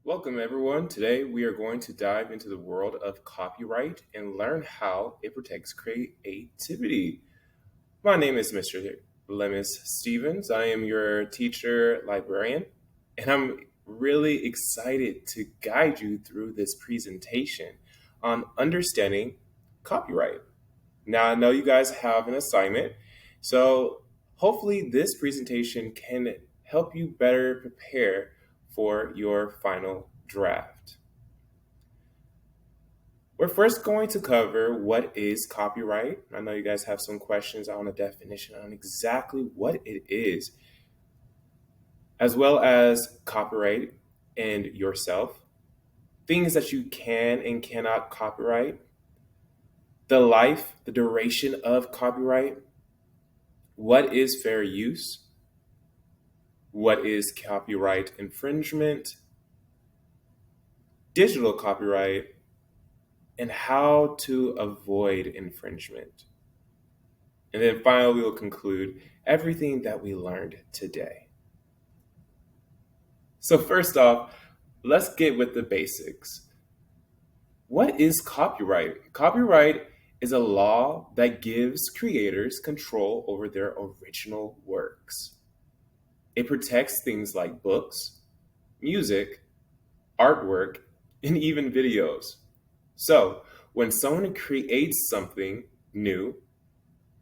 Welcome, everyone. Today, we are going to dive into the world of copyright and learn how it protects creativity. My name is Mr. Lemus Stevens. I am your teacher librarian, and I'm really excited to guide you through this presentation on understanding copyright. Now, I know you guys have an assignment, so hopefully, this presentation can help you better prepare for your final draft. We're first going to cover what is copyright. I know you guys have some questions on a definition on exactly what it is, as well as copyright and yourself, things that you can and cannot copyright, the duration of copyright, what is fair use, what is copyright infringement, digital copyright, and how to avoid infringement. And then finally, we will conclude everything that we learned today. So, first off, let's get with the basics. What is copyright? Copyright is a law that gives creators control over their original works. It protects things like books, music, artwork, and even videos. So, when someone creates something new,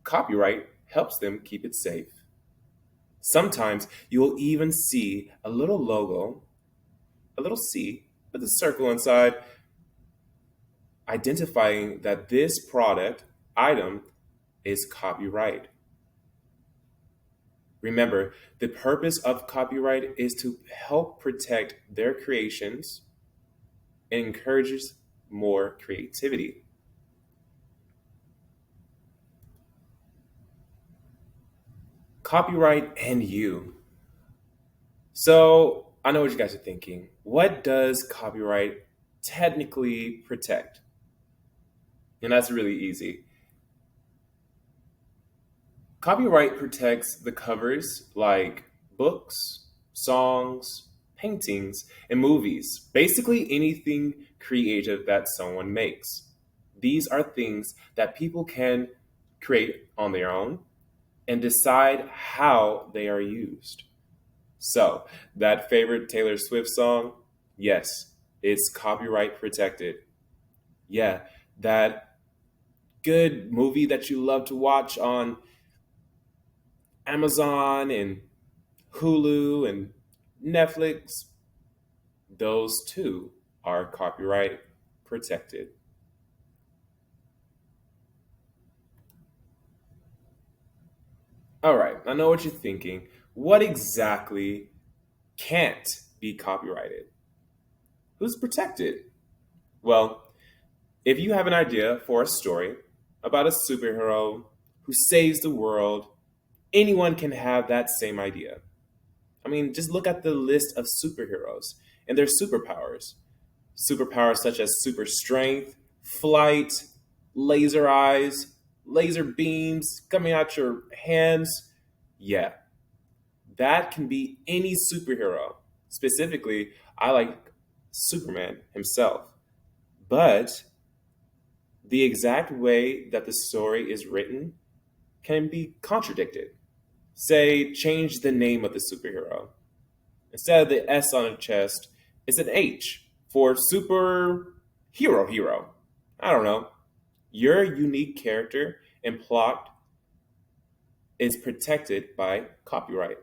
copyright helps them keep it safe. Sometimes you'll even see a little logo, a little C with a circle inside, identifying that this product, item, is copyright. Remember, the purpose of copyright is to help protect their creations and encourages more creativity. Copyright and you. So, I know what you guys are thinking. What does copyright technically protect? And that's really easy. Copyright protects the covers like books, songs, paintings, and movies. Basically, anything creative that someone makes. These are things that people can create on their own and decide how they are used. So, that favorite Taylor Swift song, yes, it's copyright protected. Yeah, that good movie that you love to watch on Amazon and Hulu and Netflix, those too are copyright protected. All right, I know what you're thinking. What exactly can't be copyrighted? Who's protected? Well, if you have an idea for a story about a superhero who saves the world, anyone can have that same idea. I mean, just look at the list of superheroes and their superpowers. Superpowers such as super strength, flight, laser eyes, laser beams coming out your hands. Yeah, that can be any superhero. Specifically, I like Superman himself. But the exact way that the story is written can be contradicted. Say, change the name of the superhero. Instead of the S on the chest, it's an H for super hero. I don't know. Your unique character and plot is protected by copyright.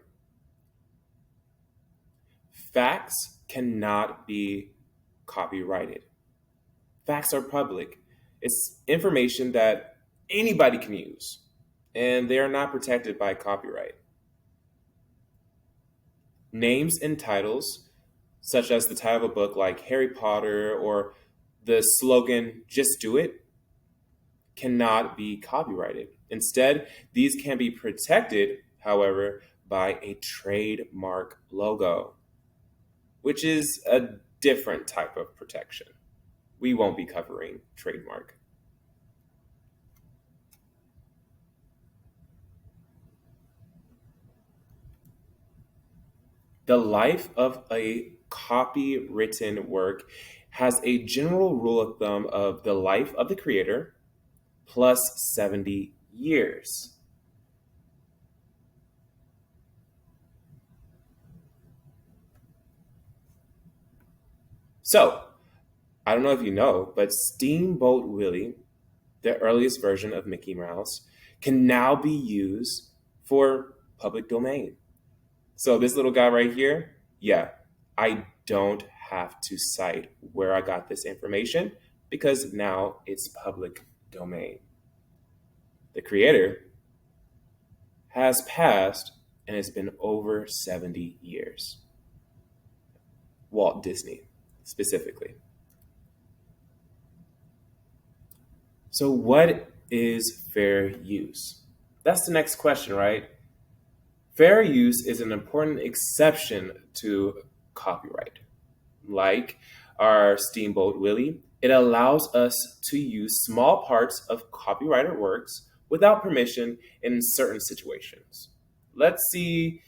Facts cannot be copyrighted. Facts are public. It's information that anybody can use, and they are not protected by copyright. Names and titles, such as the title of a book like Harry Potter or the slogan, just do it, cannot be copyrighted. Instead, these can be protected, however, by a trademark logo, which is a different type of protection. We won't be covering trademark. The life of a copywritten work has a general rule of thumb of the life of the creator plus 70 years. So, I don't know if you know, but Steamboat Willie, the earliest version of Mickey Mouse, can now be used for public domain. So this little guy right here, yeah, I don't have to cite where I got this information because now it's public domain. The creator has passed and it's been over 70 years. Walt Disney, specifically. So, what is fair use? That's the next question, right? Fair use is an important exception to copyright. Like our Steamboat Willie, it allows us to use small parts of copyrighted works without permission in certain situations. Let's see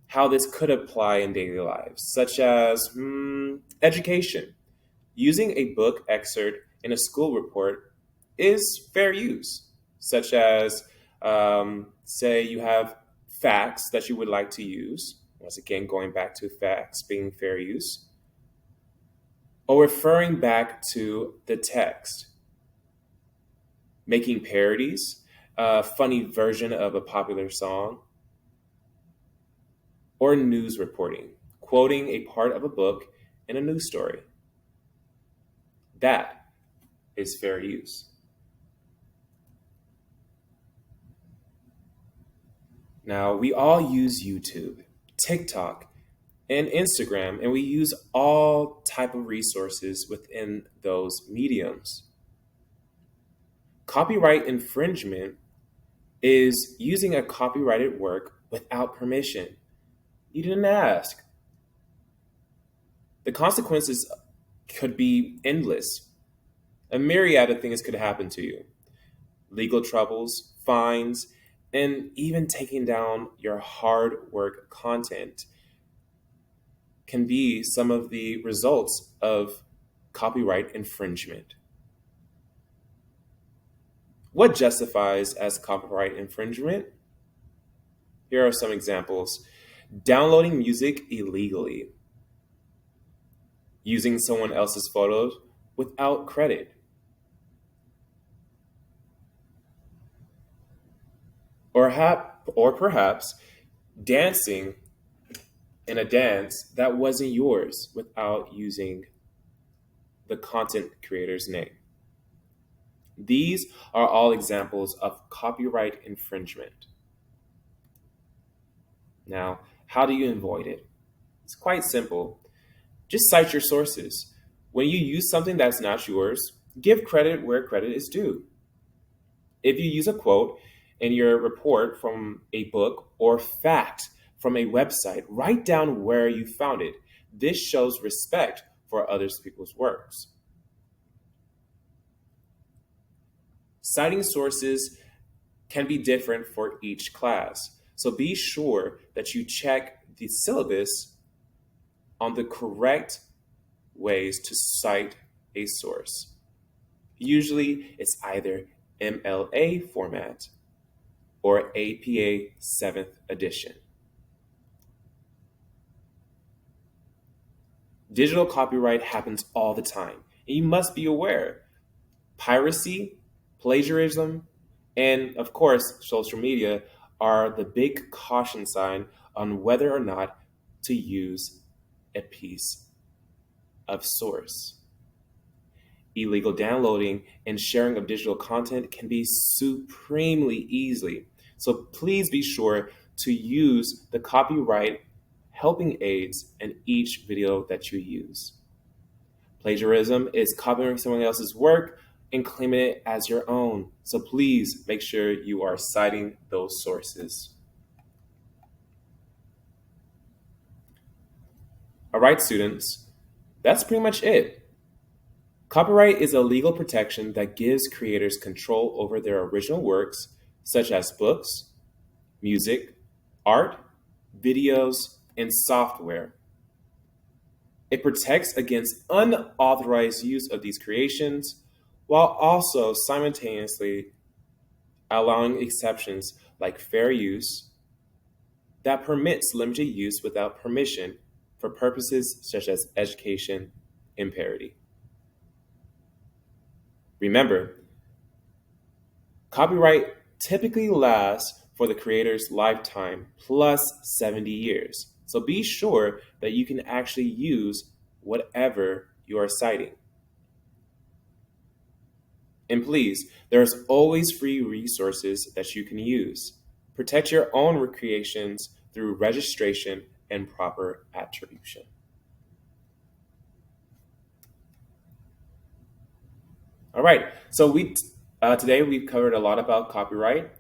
how this could apply in daily lives, such as education. Using a book excerpt in a school report is fair use, such as, say, you have facts that you would like to use. Once again, going back to facts being fair use, or referring back to the text, making parodies, a funny version of a popular song, or news reporting, quoting a part of a book in a news story. That is fair use. Now, we all use YouTube, TikTok, and Instagram, and we use all type of resources within those mediums. Copyright infringement is using a copyrighted work without permission. You didn't ask. The consequences could be endless. A myriad of things could happen to you: legal troubles, fines, and even taking down your hard work content can be some of the results of copyright infringement. What justifies as copyright infringement? Here are some examples: downloading music illegally, using someone else's photos without credit, or perhaps dancing in a dance that wasn't yours without using the content creator's name. These are all examples of copyright infringement. Now, how do you avoid it? It's quite simple. Just cite your sources. When you use something that's not yours, give credit where credit is due. If you use a quote in your report from a book or fact from a website, write down where you found it. This shows respect for other people's works. Citing sources can be different for each class, so be sure that you check the syllabus on the correct ways to cite a source. Usually, it's either MLA format or APA 7th edition. Digital copyright happens all the time, and you must be aware. Piracy, plagiarism, and of course, social media are the big caution sign on whether or not to use a piece of source. Illegal downloading and sharing of digital content can be supremely easy. So please be sure to use the copyright helping aids in each video that you use. Plagiarism is copying someone else's work and claiming it as your own. So please make sure you are citing those sources. All right, students, that's pretty much it. Copyright is a legal protection that gives creators control over their original works, such as books, music, art, videos, and software. It protects against unauthorized use of these creations while also simultaneously allowing exceptions like fair use that permits limited use without permission for purposes such as education and parody. Remember, copyright typically lasts for the creator's lifetime plus 70 years. So be sure that you can actually use whatever you are citing. And please, there's always free resources that you can use. Protect your own recreations through registration and proper attribution. All right, so today we've covered a lot about copyright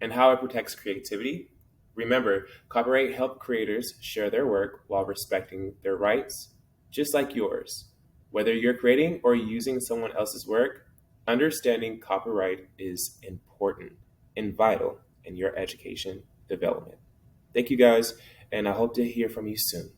and how it protects creativity. Remember, copyright helps creators share their work while respecting their rights, just like yours. Whether you're creating or using someone else's work, understanding copyright is important and vital in your education development. Thank you guys, and I hope to hear from you soon.